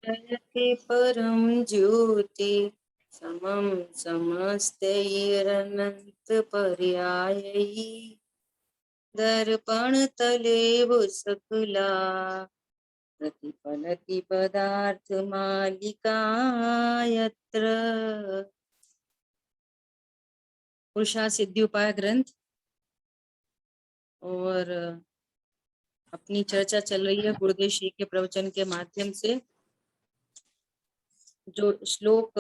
जयते परम ज्योति समम समस्तैरनंत पर्यायैः दर्पण तलेव सकला प्रतिफलति पदार्थ मालिका यत्र। पुरुषा सिद्धि उपाय ग्रंथ और अपनी चर्चा चल रही है गुरुदेव श्री के प्रवचन के माध्यम से। जो श्लोक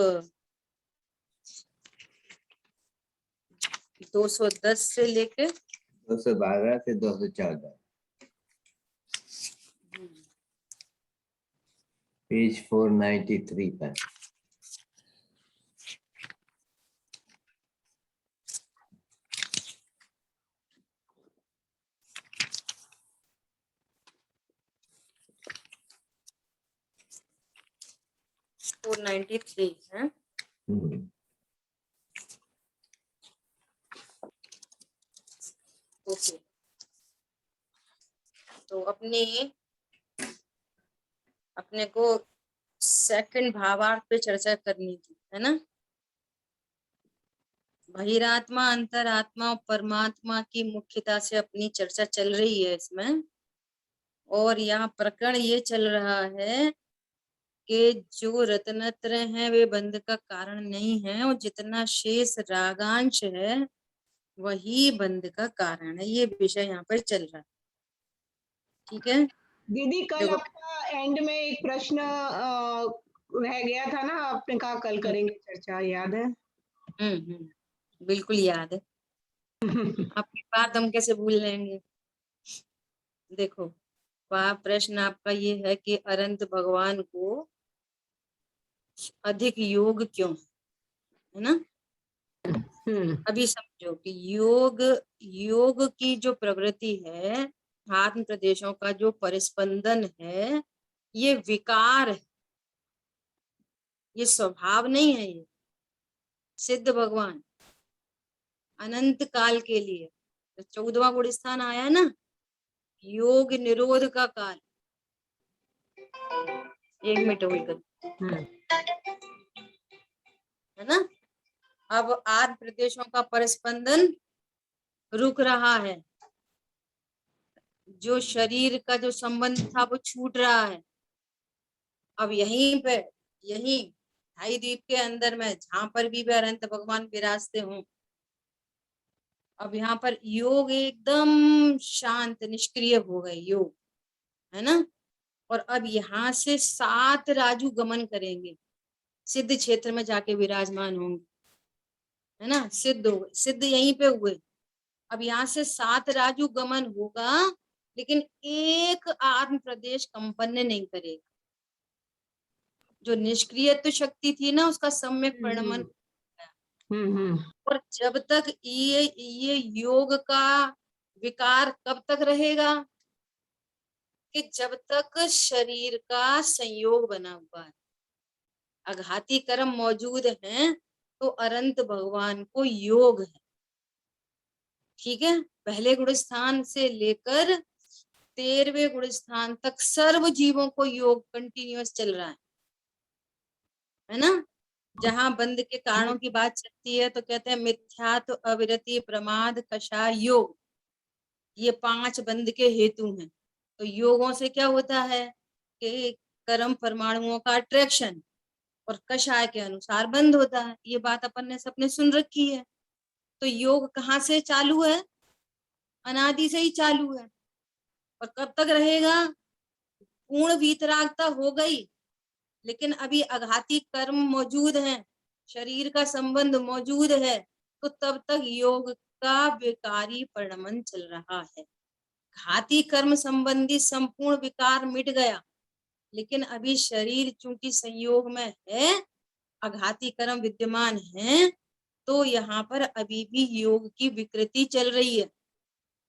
210 से लेके 212 से 214 पेज 493 पर। है। ओके, तो अपने को सेकंड भावार्थ पे चर्चा करनी थी, है ना। बहिरात्मा, अंतरात्मा और परमात्मा की मुख्यता से अपनी चर्चा चल रही है इसमें। और यहाँ प्रकरण ये चल रहा है कि जो रत्नत्र हैं वे बंध का कारण नहीं है, और जितना शेष रागांश है वही बंध का कारण है। ये विषय यहाँ पर चल रहा है, ठीक है दीदी। कल आपका एंड में एक प्रश्न रह गया था ना, आपने कहा कल करेंगे चर्चा, याद है? बिल्कुल याद है। आपकी बात हम कैसे भूल लेंगे। देखो, प्रश्न आपका ये है कि अनंत भगवान को अधिक योग क्यों है ना। अभी समझो कि योग की जो प्रवृत्ति है, आत्म प्रदेशों का जो परिस्पंदन है, ये विकार है, ये स्वभाव नहीं है। ये सिद्ध भगवान अनंत काल के लिए तो 14वां गुण स्थान आया ना, योग निरोध का काल। एक मिनट होल्ड कर, है ना। अब आठ प्रदेशों का परिस्पंदन रुक रहा है, जो शरीर का जो संबंध था वो छूट रहा है। अब यहीं पे, यही ढाई द्वीप के अंदर में जहां पर भी अनंत भगवान विराजते हों, अब यहाँ पर योग एकदम शांत निष्क्रिय हो गए योग, है ना। और अब यहाँ से 7 राजू गमन करेंगे, सिद्ध क्षेत्र में जाके विराजमान होंगे, है ना। सिद्ध यहीं पे हुए। अब यहाँ से 7 राजू गमन होगा, लेकिन एक आत्म प्रदेश कंपन नहीं करेगा। जो निष्क्रिय शक्ति थी ना, उसका सम्यक परिणमन। और जब तक ये योग का विकार कब तक रहेगा, कि जब तक शरीर का संयोग बना हुआ है, अघाती कर्म मौजूद हैं, तो अनंत भगवान को योग है, ठीक है। पहले गुण स्थान से लेकर 13वें गुण स्थान तक सर्व जीवों को योग कंटिन्यूअस चल रहा है ना। जहां बंद के कारणों की बात चलती है तो कहते हैं मिथ्यात्व, अविरति, प्रमाद, कषाय, योग, ये 5 बंद के हेतु हैं। तो योगों से क्या होता है कि कर्म परमाणुओं का अट्रैक्शन, और कषाय के अनुसार बंद होता है। ये बात अपन ने सबने सुन रखी है। तो योग कहाँ से चालू है? अनादि से ही चालू है। और कब तक रहेगा? पूर्ण वीतरागता हो गई, लेकिन अभी अघाती कर्म मौजूद हैं, शरीर का संबंध मौजूद है, तो तब तक योग का विकारी परिणमन चल रहा है। घाती कर्म संबंधी संपूर्ण विकार मिट गया, लेकिन अभी शरीर चूंकि संयोग में है, अघाती कर्म विद्यमान है, तो यहाँ पर अभी भी योग की विकृति चल रही है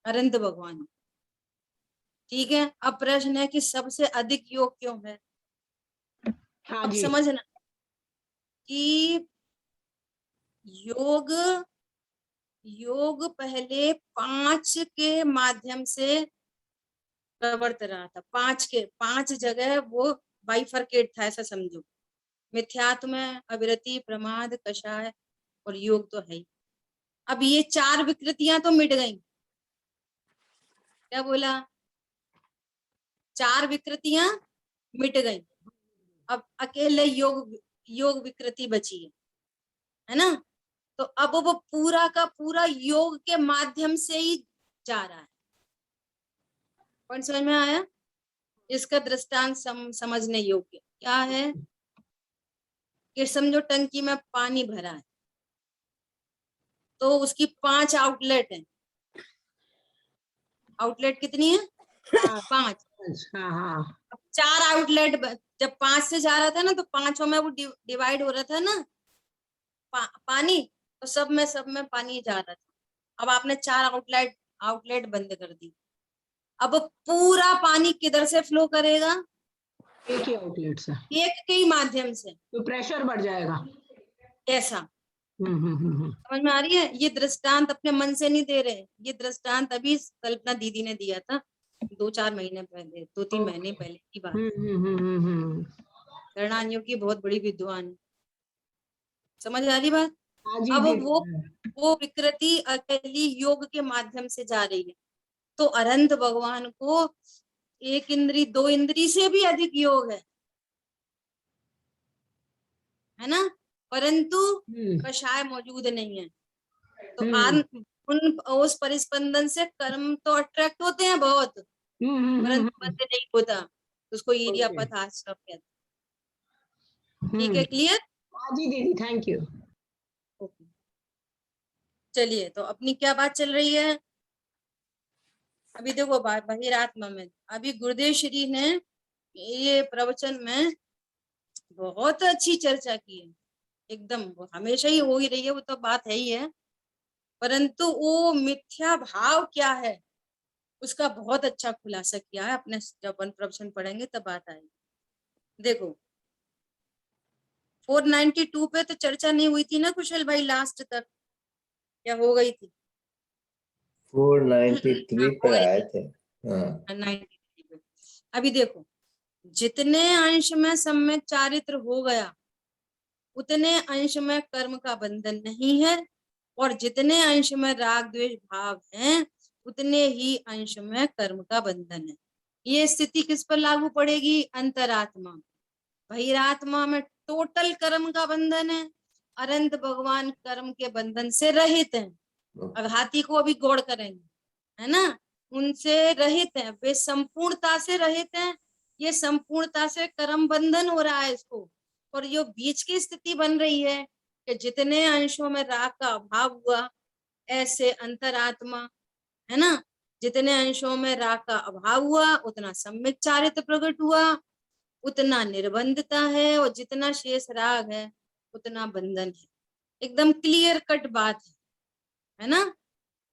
अनंत भगवान। ठीक है। अब प्रश्न है कि सबसे अधिक योग क्यों है। हाँ अब जी। समझना कि योग पहले 5 के माध्यम से प्रवर्त रहा था। 5 जगह वो बाइफरकेट था, ऐसा समझो। मिथ्यात्व में अविरति, प्रमाद, कषाय और योग तो है ही। अब ये 4 विकृतियां तो मिट गई। क्या बोला? 4 विकृतियां मिट गई। अब अकेले योग विकृति बची है ना? तो अब वो पूरा का पूरा योग के माध्यम से ही जा रहा है। पॉइंट समझ में आया? इसका दृष्टांत समझने योग्य क्या है कि समझो टंकी में पानी भरा है, तो उसकी 5 आउटलेट है। आउटलेट कितनी है? 5। हाँ हाँ। अब 4 आउटलेट, जब 5 से जा रहा था ना, तो 5 में वो डिवाइड हो रहा था ना पानी, तो सब में पानी जा रहा था। अब आपने 4 आउटलेट बंद कर दी। अब पूरा पानी किधर से फ्लो करेगा? एक ही आउटलेट से, एक के ही माध्यम से। तो प्रेशर बढ़ जाएगा। ऐसा समझ में आ रही है? ये दृष्टांत अपने मन से नहीं दे रहे, ये दृष्टांत अभी कल्पना दीदी ने दिया था 2-4 महीने पहले, 2-3 महीने पहले की बात। करणानियों की बहुत बड़ी विद्वान है। समझ आ रही बात? हाँ जी अब दीदी। वो विकृति अकेली योग के माध्यम से जा रही है। तो अनंत भगवान को 1 इंद्री 2 इंद्री से भी अधिक योग है ना? परंतु कषाय मौजूद नहीं है। तो उस परिस्पंदन से कर्म तो अट्रैक्ट होते हैं बहुत, परंतु बंद नहीं होता। उसको इडियापथ आश्रम कहते हैं। ठीक है, क्लियर? हाँ जी दीदी, थैंक यू। ओके, चलिए, तो अपनी क्या बात चल रही है अभी? देखो बहिरात्मा में अभी गुरुदेव श्री ने ये प्रवचन में बहुत अच्छी चर्चा की है। एकदम हमेशा ही हो ही रही है, वो तो बात है ही है, परंतु वो मिथ्या भाव क्या है उसका बहुत अच्छा खुलासा किया है। अपने जब अपन प्रवचन पढ़ेंगे तब बात आएगी। देखो 492 पे तो चर्चा नहीं हुई थी ना कुशल भाई लास्ट तक, क्या हो गई थी? 493 पर आए थे। हाँ 93 पे। अभी देखो, जितने अंश में सम्यक चारित्र हो गया उतने अंश में कर्म का बंधन नहीं है, और जितने अंश में राग द्वेष भाव हैं उतने ही अंश में कर्म का बंधन है। ये स्थिति किस पर लागू पड़ेगी? अंतरात्मा। बहिरात्मा में टोटल कर्म का बंधन है, अनंत भगवान कर्म के बंधन से रहित हैं। अघाती को अभी गौड़ करेंगे, है ना? उनसे रहित हैं, वे संपूर्णता से रहित हैं। ये संपूर्णता से कर्म बंधन हो रहा है इसको, और ये बीच की स्थिति बन रही है कि जितने अंशों में राग का अभाव हुआ, ऐसे अंतरात्मा, है ना, जितने अंशों में राग का अभाव हुआ उतना सम्यक चारित्र प्रकट हुआ, उतना निर्बंधता है, और जितना शेष राग है उतना बंधन है। एकदम क्लियर कट बात है ना?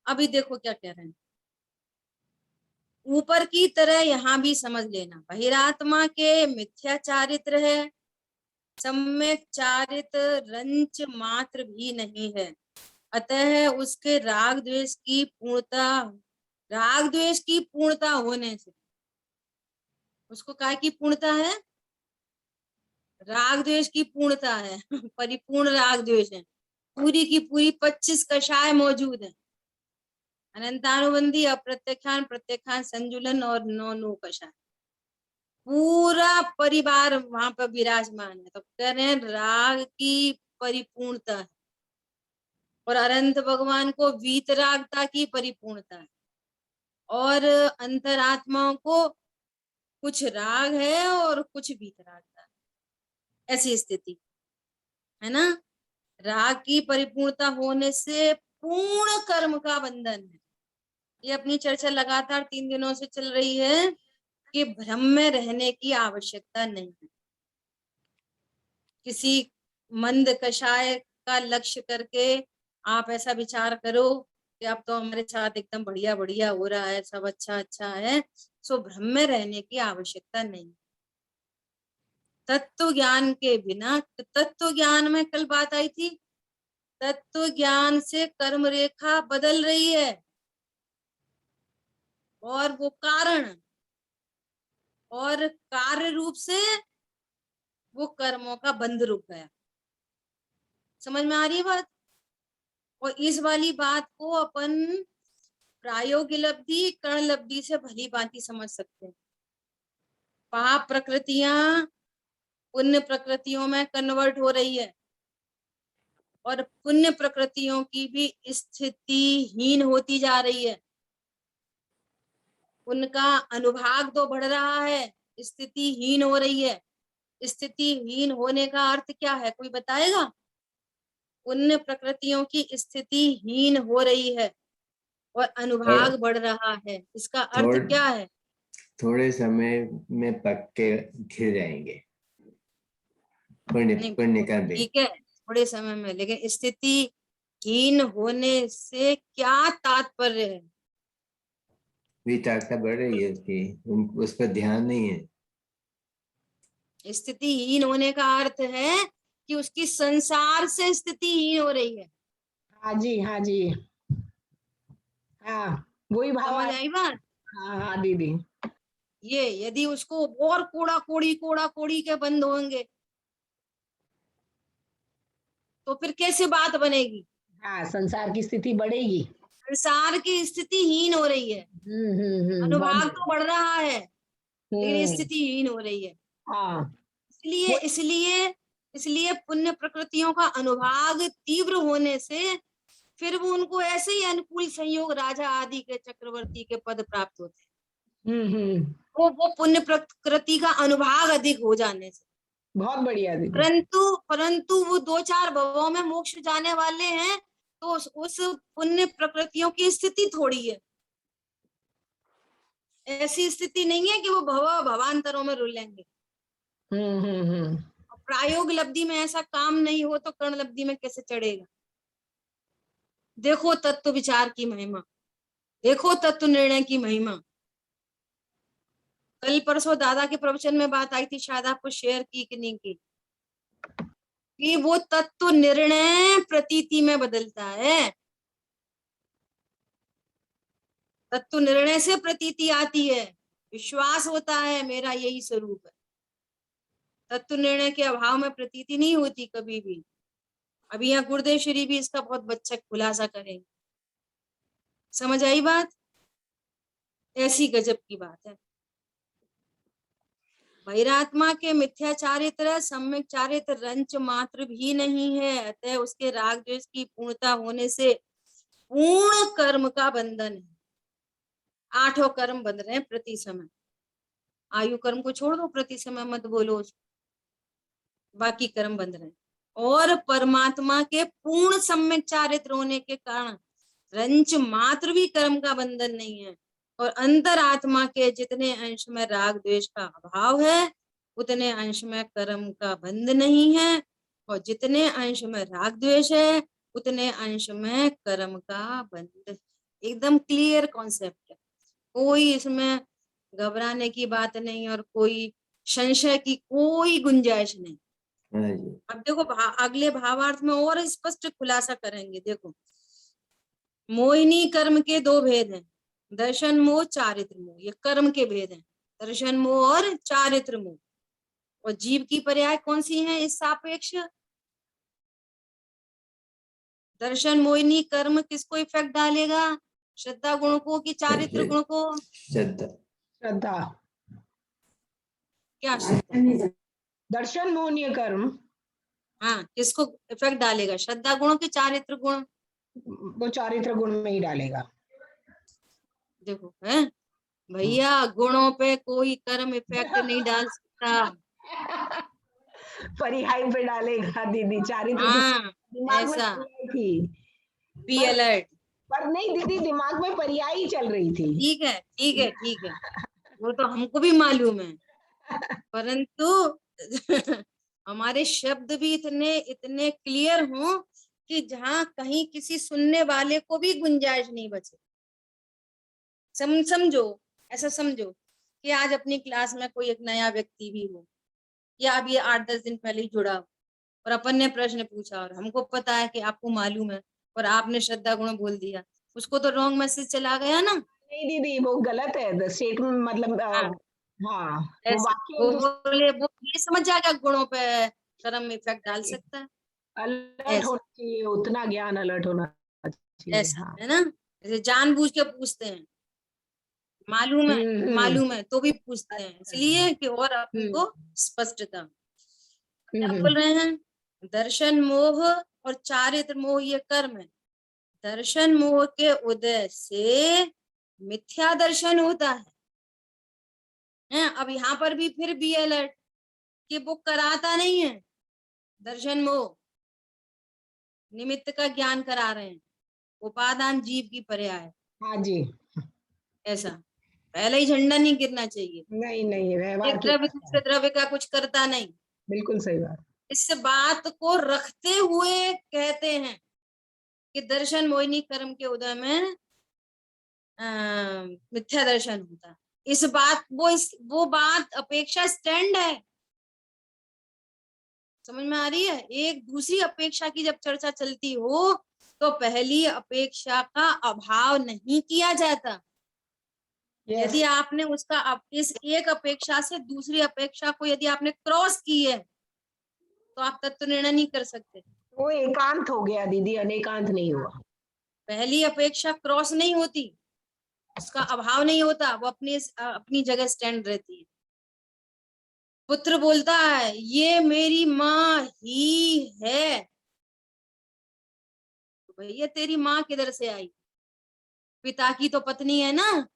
अभी देखो क्या कह रहे हैं, ऊपर की तरह यहाँ भी समझ लेना, बहिरात्मा के मिथ्या चारित्र है, सम्यक चारित्र रंच मात्र भी नहीं है। अतः उसके राग द्वेष की पूर्णता होने से, उसको काय की पूर्णता है? राग द्वेष की पूर्णता है परिपूर्ण राग द्वेष है, पूरी की पूरी 25 कषाय मौजूद है, अनंतानुबंधी, अप्रत्यक्षान, प्रत्यक्षान, संजुलन और 9 कषाय, पूरा परिवार वहां पर विराजमान है। तो कह रहे हैं राग की परिपूर्णता है, और अनंत भगवान को वीतरागता की परिपूर्णता है, और अंतरात्माओं को कुछ राग है और कुछ वीतरागता है। ऐसी स्थिति है ना? राग की परिपूर्णता होने से पूर्ण कर्म का बंधन है। ये अपनी चर्चा लगातार 3 दिनों से चल रही है कि भ्रम में रहने की आवश्यकता नहीं है। किसी मंद कषाय का लक्ष्य करके आप ऐसा विचार करो कि अब तो हमारे साथ एकदम बढ़िया बढ़िया हो रहा है, सब अच्छा अच्छा है, सो भ्रम में रहने की आवश्यकता नहीं। तत्व ज्ञान के बिना, तत्व ज्ञान में कल बात आई थी, तत्व ज्ञान से कर्म रेखा बदल रही है, और वो कारण और कार्य रूप से वो कर्मों का बंध रुक गया। समझ में आ रही है बात? और इस वाली बात को अपन प्रायोगिक लब्धि कर्ण लब्धि से भली भांति समझ सकते हैं। पाप प्रकृतियां पुण्य प्रकृतियों में कन्वर्ट हो रही है और पुण्य प्रकृतियों की भी स्थितिहीन होती जा रही है। उनका अनुभाग तो बढ़ रहा है, स्थितिहीन हो रही है। स्थितिहीन होने का अर्थ क्या है, कोई बताएगा? पुण्य प्रकृतियों की स्थितिहीन हो रही है और अनुभाग बढ़ रहा है, इसका अर्थ क्या है? थोड़े समय में पक के घिर जाएंगे पुण्य का भी। ठीक है, थोड़े समय में, लेकिन स्थितिहीन होने से क्या तात्पर्य है? विचारता बढ़ रही है उसकी, उस पर ध्यान नहीं है। स्थितिहीन होने का अर्थ है कि उसकी संसार से स्थितिहीन हो रही है। हाँ जी, हाँ जी, हाँ वही भाव समझ आई बात? हाँ हाँ दीदी। ये यदि उसको और कोड़ा कोड़ी के बंद होंगे तो फिर कैसे बात बनेगी? हाँ, संसार की स्थिति बढ़ेगी। संसार की स्थितिहीन हो रही है, अनुभाग तो बढ़ रहा है लेकिन स्थितिहीन हो रही है। हाँ इसलिए इसलिए इसलिए पुण्य प्रकृतियों का अनुभाग तीव्र होने से फिर वो उनको ऐसे ही अनुकूल संयोग राजा आदि के चक्रवर्ती के पद प्राप्त होते हैं। वो पुण्य प्रकृति का अनुभाग अधिक हो जाने से। बहुत बढ़िया दीदी। परंतु वो 2-4 भवों में मोक्ष जाने वाले हैं तो उस पुण्य प्रकृतियों की स्थिति थोड़ी है। ऐसी स्थिति नहीं है कि वो भवांतरों में रुलेंगे। प्रायोग लब्धि में ऐसा काम नहीं हो तो कर्ण लब्धि में कैसे चढ़ेगा? देखो तत्व विचार की महिमा, देखो तत्व निर्णय की महिमा। कल परसों दादा के प्रवचन में बात आई थी, शायद आपको शेयर की कि नहीं की, कि वो तत्व निर्णय प्रतीति में बदलता है। तत्व निर्णय से प्रतीति आती है, विश्वास होता है मेरा यही स्वरूप है। तत्व निर्णय के अभाव में प्रतीति नहीं होती कभी भी। अभी यहाँ गुरुदेव श्री भी इसका बहुत अच्छा खुलासा करेंगे। समझ आई बात? ऐसी गजब की बात है। बहिरात्मा के मिथ्या चारित्र सम्यक चारित्र रंच मात्र भी नहीं है, अतः उसके राग द्वेष की पूर्णता होने से पूर्ण कर्म का बंधन है। 8 कर्म बंध रहे हैं प्रति समय। आयु कर्म को छोड़ दो, प्रति समय मत बोलो, बाकी कर्म बंध रहे हैं। और परमात्मा के पूर्ण सम्यक चारित्र होने के कारण रंच मात्र भी कर्म का बंधन नहीं है। और अंतर आत्मा के जितने अंश में राग द्वेष का अभाव है उतने अंश में कर्म का बंध नहीं है, और जितने अंश में राग द्वेष है उतने अंश में कर्म का बंध। एकदम क्लियर कॉन्सेप्ट है, कोई इसमें घबराने की बात नहीं और कोई संशय की कोई गुंजाइश नहीं। अब देखो अगले भावार्थ में और स्पष्ट खुलासा करेंगे। देखो, मोहिनी कर्म के 2 भेद हैं, दर्शन मोह चारित्र मोह। ये कर्म के भेद हैं, दर्शन मोह और चारित्र मोह। और जीव की पर्याय कौन सी है इस सापेक्ष? दर्शन मोहिनी कर्म किसको इफेक्ट डालेगा? श्रद्धा गुण को कि चारित्र गुण को? श्रद्धा। क्या श्रद्धा? दर्शन मोहनीय कर्म, हाँ, किसको इफेक्ट डालेगा? श्रद्धा गुण के चारित्र गुण? वो चारित्र गुण में ही डालेगा। देखो है भैया, गुणों पे कोई कर्म इफेक्ट नहीं डाल सकता, परिहाई पे डालेगा दीदी। चारित्र हाँ, दिमाग ऐसा में थी, बी अलर्ट। पर नहीं दीदी, दिमाग में परियाई चल रही थी। ठीक है ठीक है ठीक है, वो तो हमको भी मालूम है, परंतु हमारे शब्द भी इतने इतने क्लियर हों कि जहां कहीं किसी सुनने वाले को भी गुंजाइश नहीं बचे। समझो, ऐसा समझो कि आज अपनी क्लास में कोई एक नया व्यक्ति भी हो, या अब ये 8-10 दिन पहले ही जुड़ा हो, और अपन ने प्रश्न पूछा और हमको पता है कि आपको मालूम है और आपने श्रद्धा गुण बोल दिया, उसको तो रॉन्ग मैसेज चला गया ना। नहीं दीदी, वो गलत है स्टेटमेंट, मतलब हाँ, हाँ, वो ऐसा वाक्य वो तो बोले, वो ये समझ जाएगा गुणों पे कर्म इफेक्ट डाल सकता है। अलर्ट ऐसा होना चाहिए, उतना ज्ञान अलर्ट होना चाहिए। ऐसा हाँ। है ना, जैसे जानबूझ के पूछते हैं, मालूम है हम्म। मालूम है तो भी पूछते हैं, इसलिए कि और अपन को स्पष्टता। क्या हम्म। बोल रहे हैं, दर्शन मोह और चारित्र मोह ये कर्म है। दर्शन मोह के उदय से मिथ्या दर्शन होता है। अब यहाँ पर भी फिर बी अलर्ट कि वो कराता नहीं है, दर्शन मोह निमित्त का ज्ञान करा रहे हैं, उपादान जीव की पर्याय। हाँ जी, ऐसा पहले ही झंडा नहीं गिरना चाहिए। नहीं नहीं, व्यवहार एक की द्रव्य भाषा दूसरे है। द्रव्य का कुछ करता नहीं। बिल्कुल सही बात। इस बात को रखते हुए कहते हैं कि दर्शन मोहिनी कर्म के उदय में मिथ्या दर्शन होता है। इस बात वो बात अपेक्षा स्टैंड है, समझ में आ रही है। एक दूसरी अपेक्षा की जब चर्चा चलती हो तो पहली अपेक्षा का अभाव नहीं किया जाता। यस, यदि आपने उसका इस एक अपेक्षा से दूसरी अपेक्षा को यदि आपने क्रॉस की है तो आप तत्व निर्णय नहीं कर सकते। वो एकांत हो गया दीदी, अनेकांत नहीं हुआ। पहली अपेक्षा क्रॉस नहीं होती, उसका अभाव नहीं होता, वो अपनी जगह स्टैंड रहती है। पुत्र बोलता है ये मेरी माँ ही है, तो भैया तेरी माँ किधर से आई, पिता की तो पत्नी है ना,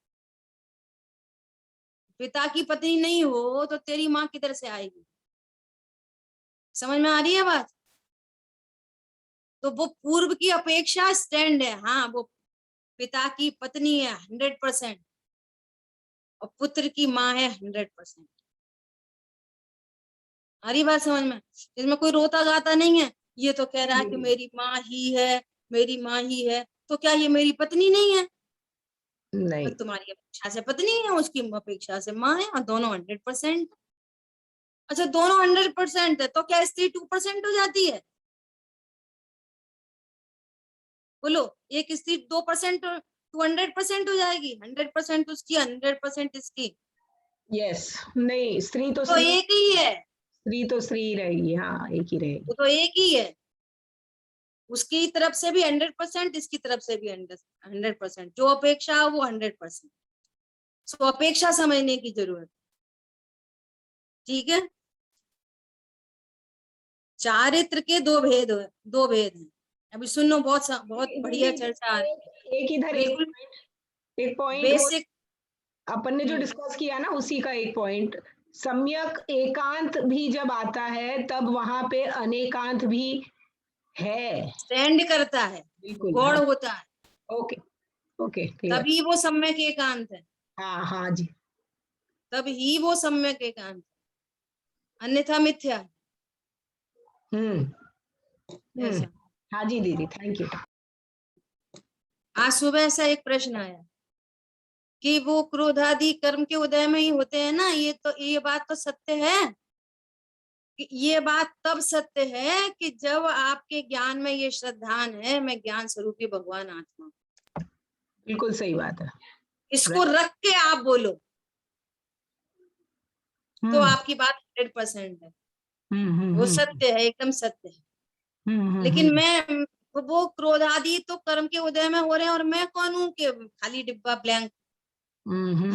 पिता की पत्नी नहीं हो तो तेरी माँ किधर से आएगी। समझ में आ रही है बात। तो वो पूर्व की अपेक्षा स्टैंड है, हाँ वो पिता की पत्नी है 100% और पुत्र की माँ है 100%। आ रही बात समझ में। इसमें कोई रोता गाता नहीं है, ये तो कह रहा है कि मेरी माँ ही है, मेरी माँ ही है, तो क्या ये मेरी पत्नी नहीं है। नहीं, तो तुम्हारी अपेक्षा से पत्नी है, उसकी अपेक्षा से माँ है, और दोनों 100%। अच्छा दोनों 100% है तो क्या स्त्री 2% हो जाती है। बोलो, एक स्त्री 2% 200% हो जाएगी, 100% उसकी 100% इसकी, यस, नहीं, स्त्री तो तो स्त्री, एक ही है, स्त्री तो स्त्री रहेगी। हाँ, एक ही रहेगी। वो तो एक ही है। उसकी तरफ से भी 100%, इसकी तरफ से भी 100%, जो अपेक्षा है वो 100%। सो अपेक्षा समझने की जरूरत, ठीक है। चारित्र के दो भेद हैं। अभी सुनो, बहुत बढ़िया दीदी, चर्चा आ रही है, एक इधर बिल्कुल एक पॉइंट वो बेसिक। अपन ने जो डिस्कस किया ना, उसी का एक पॉइंट, सम्यक एकांत भी जब आता है तब वहां पे अनेकांत भी है। स्टैंड करता है, बिल्कुल, गौड़ हाँ। होता है, ओके, ओके, क्लियर। तभी वो सम्यक एकांत है, हाँ हाँ जी। तब ही वो सम्यक एकांत है, अन्यथा मिथ्या है। हम्म। ऐसा हाँ जी दीदी, थैंक यू। आज सुबह ऐसा एक प्रश्न आया कि वो क्रोधादि कर्म के उदय में ही होते हैं ना, ये बात तो सत्य है कि ये बात तब सत्य है कि जब आपके ज्ञान में ये श्रद्धान है मैं ज्ञान स्वरूपी भगवान आत्मा हूं। बिल्कुल सही बात है। इसको रख के आप बोलो तो हम्म। आपकी बात 100% है, वो हम्म। सत्य है, एकदम सत्य है। लेकिन हम्म। मैं वो क्रोधादि तो कर्म के उदय में हो रहे हैं और मैं कौन हूं कि खाली डिब्बा ब्लैंक,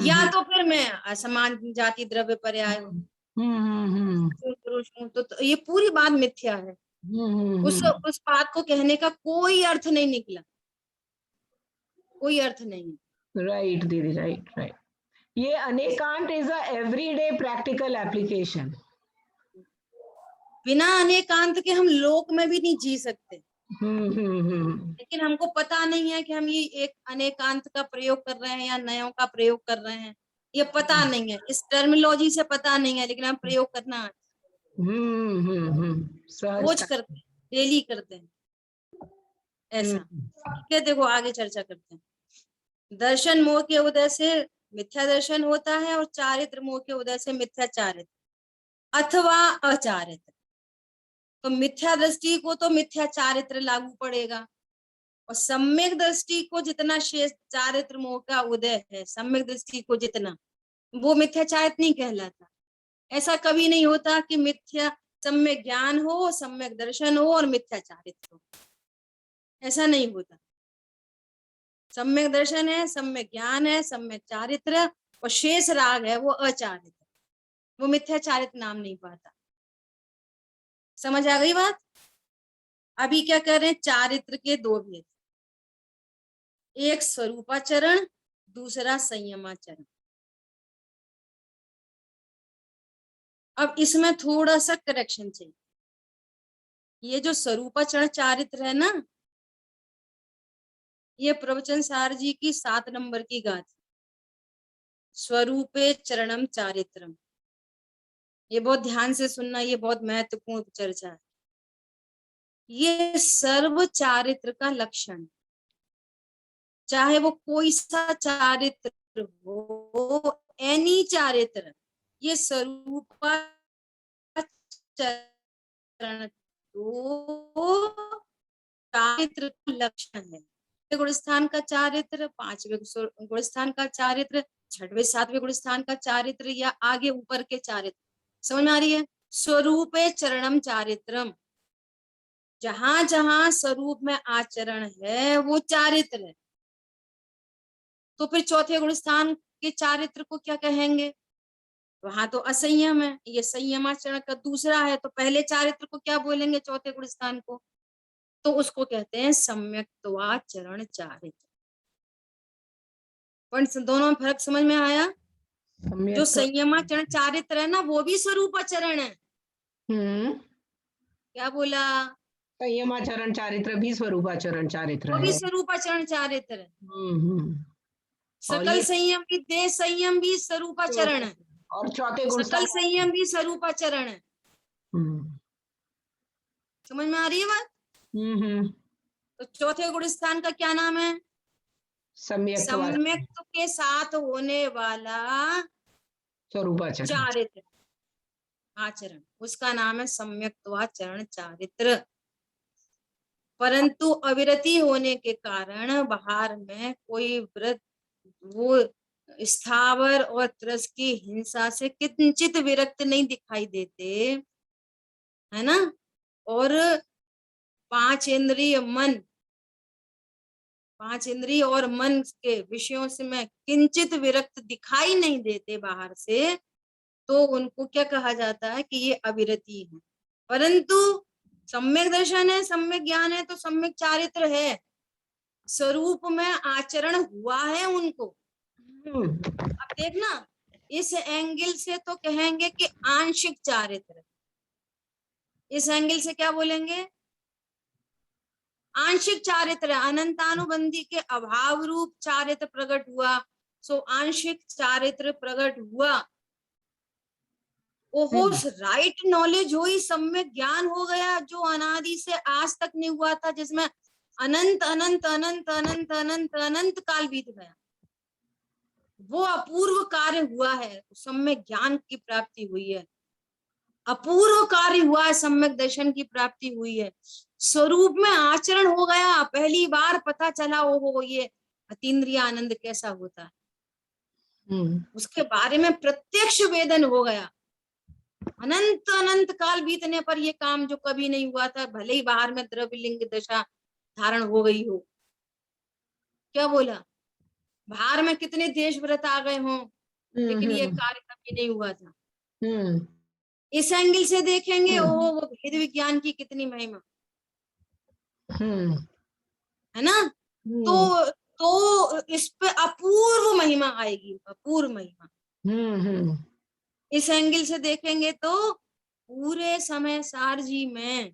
या तो फिर मैं असमान जाति द्रव्य पर्याय हूँ, पुरुष हूँ, तो ये पूरी बात मिथ्या है। उस बात को कहने का कोई अर्थ नहीं निकला, कोई अर्थ नहीं है। राइट दीदी, राइट राइट। ये anekant is a everyday practical application. बिना अनेकांत के हम लोक में भी नहीं जी सकते, हम्म। लेकिन हमको पता नहीं है कि हम ये एक अनेकांत का प्रयोग कर रहे हैं या नयों का प्रयोग कर रहे हैं, ये पता नहीं है, इस टर्मिनोलॉजी से पता नहीं है, लेकिन हम प्रयोग करना रोज सहजता। करते हैं, डेली करते हैं। ऐसा ठीक है, देखो आगे चर्चा करते हैं। दर्शन मोह के उदय से मिथ्या दर्शन होता है और चारित्र मोह के उदय से मिथ्या चारित्र अथवा अचारित्र। तो मिथ्या दृष्टि को तो मिथ्या चारित्र लागू पड़ेगा, और सम्यक दृष्टि को जितना शेष चारित्र मोह का उदय है, सम्यक दृष्टि को जितना, वो मिथ्या चारित्र नहीं कहलाता। ऐसा कभी नहीं होता कि मिथ्या सम्यक ज्ञान हो, सम्यक दर्शन हो और मिथ्या चारित्र हो, ऐसा नहीं होता। सम्यक दर्शन है, सम्यक ज्ञान है, सम्यक चारित्र और शेष राग है वो अचारित्र, वो मिथ्या चारित्र नाम नहीं पाता। समझ आ गई बात? अभी क्या कर रहे हैं, चारित्र के दो भेद, एक स्वरूपाचरण, दूसरा संयमाचरण। अब इसमें थोड़ा सा करेक्शन चाहिए। ये जो स्वरूपाचरण चारित्र है ना, ये प्रवचन सार जी की 7 नंबर की गाथा, स्वरूपे चरणम चारित्रम। ये बहुत ध्यान से सुनना, ये बहुत महत्वपूर्ण चर्चा है। ये सर्व चारित्र का लक्षण, चाहे वो कोई सा चारित्र हो, एनी चारित्र, ये स्वरूपाचरण तो चारित्र का लक्षण है। गुणस्थान का चारित्र, 5वें गुणस्थान का चारित्र, 6वें 7वें गुणस्थान का चारित्र या आगे ऊपर के चारित्र, समझ में आ रही है? स्वरूपे चरणम चारित्रम, जहां जहां स्वरूप में आचरण है वो चारित्र है। तो फिर चौथे गुणस्थान के चारित्र को क्या कहेंगे? वहां तो असंयम है, ये संयमाचरण का दूसरा है, तो पहले चारित्र को क्या बोलेंगे चौथे गुणस्थान को? तो उसको कहते हैं सम्यक्त्वाचरण चारित्र। पण दोनों में फर्क समझ में आया? जो संयमाचरण चारित्र है ना, वो भी स्वरूपाचरण है। क्या बोला? संयमाचरण चारित्र भी स्वरूपाचरण चारित्र वो भी है। स्वरूपाचरण चारित्र है। और सकल ये संयम भी, देह संयम भी स्वरूपाचरण है, और चौथे गुण सकल संयम भी स्वरूपाचरण है। समझ में आ रही है बात? तो चौथे गुणस्थान का क्या नाम है? सम्यक्त्व के साथ होने वाला स्वरूपाचरण चारित्र आचरण, उसका नाम है सम्यक्त्वाचरण चारित्र। परंतु अविरति होने के कारण बाहर में कोई व्रत वो स्थावर और त्रस की हिंसा से किंचित विरक्त नहीं दिखाई देते, है ना? और 5 इंद्रिय और मन के विषयों से में किंचित विरक्त दिखाई नहीं देते बाहर से, तो उनको क्या कहा जाता है कि ये अविरति है। परंतु सम्यक दर्शन है, सम्यक ज्ञान है, तो सम्यक चारित्र है, स्वरूप में आचरण हुआ है उनको। अब देखना, इस एंगल से तो कहेंगे कि आंशिक चारित्र, इस एंगल से क्या बोलेंगे? आंशिक चारित्र, अनंतानुबंधी के अभाव रूप चारित्र प्रकट हुआ, सो आंशिक चारित्र प्रकट हुआ। ओहो, राइट नॉलेज हुई, सम्यक ज्ञान हो गया, जो अनादि से आज तक नहीं हुआ था, जिसमें अनंत अनंत अनंत अनंत अनंत अनंत काल बीत गया, वो अपूर्व कार्य हुआ है, सम्यक ज्ञान की प्राप्ति हुई है, अपूर्व कार्य हुआ है, सम्यक दर्शन की प्राप्ति हुई है, स्वरूप में आचरण हो गया, पहली बार पता चला ओहो ये अतीन्द्रिय आनंद कैसा होता है, उसके बारे में प्रत्यक्ष वेदन हो गया। अनंत अनंत काल बीतने पर ये काम जो कभी नहीं हुआ था, भले ही बाहर में द्रव्यलिंग दशा धारण हो गई हो, क्या बोला, बाहर में कितने देश व्रत आ गए हों, लेकिन ये कार्य कभी नहीं हुआ था। इस एंगल से देखेंगे, ओहो वो भेद विज्ञान की कितनी महिमा है ना। तो इस पे अपूर्व महिमा आएगी, अपूर्व महिमा। इस एंगल से देखेंगे तो पूरे समय सार जी में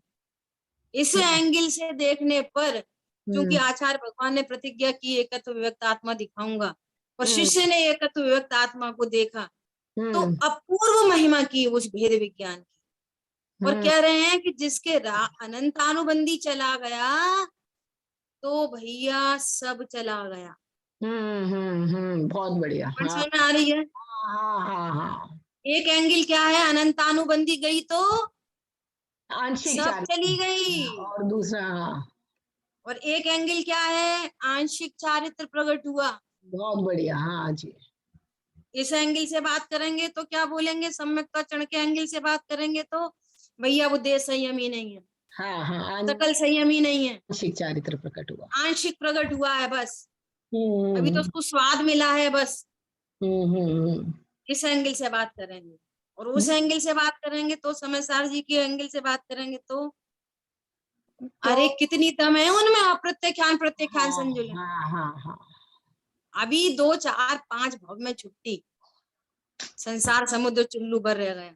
इस एंगल से देखने पर, क्योंकि आचार्य भगवान ने प्रतिज्ञा की एकत्व विभक्त आत्मा दिखाऊंगा, और शिष्य ने एकत्व विभक्त आत्मा को देखा, तो अपूर्व महिमा की उस भेद विज्ञान की। और कह रहे हैं कि जिसके अनंतानुबंधी चला गया तो भैया सब चला गया। बहुत बढ़िया। समझ में आ रही है? एक एंगल क्या है, अनंतानुबंधी गई तो आंशिक सब चली गई, और दूसरा और एक एंगल क्या है, आंशिक चारित्र प्रकट हुआ। बहुत बढ़िया। हाँ जी। इस एंगल से बात करेंगे तो क्या बोलेंगे, सम्यक्ता चरण के एंगल से बात करेंगे तो भैया वो देह संयमी नहीं है, हाँ हाँ, सकल संयमी नहीं है, आंशिक चारित्र प्रकट हुआ। आंशिक प्रकट हुआ है बस, हम्म अभी तो उसको स्वाद मिला है बस। हम्म इस एंगल से बात करेंगे, और उस एंगल से बात करेंगे तो समयसार जी के एंगल से बात करेंगे तो अरे कितनी दम है उनमें, अप्रत्याख्यान प्रत्याख्यान संजुलन। हाँ हाँ हाँ, अभी 2 4 5 भव में छुट्टी, संसार समुद्र चुल्लू भर रह गया।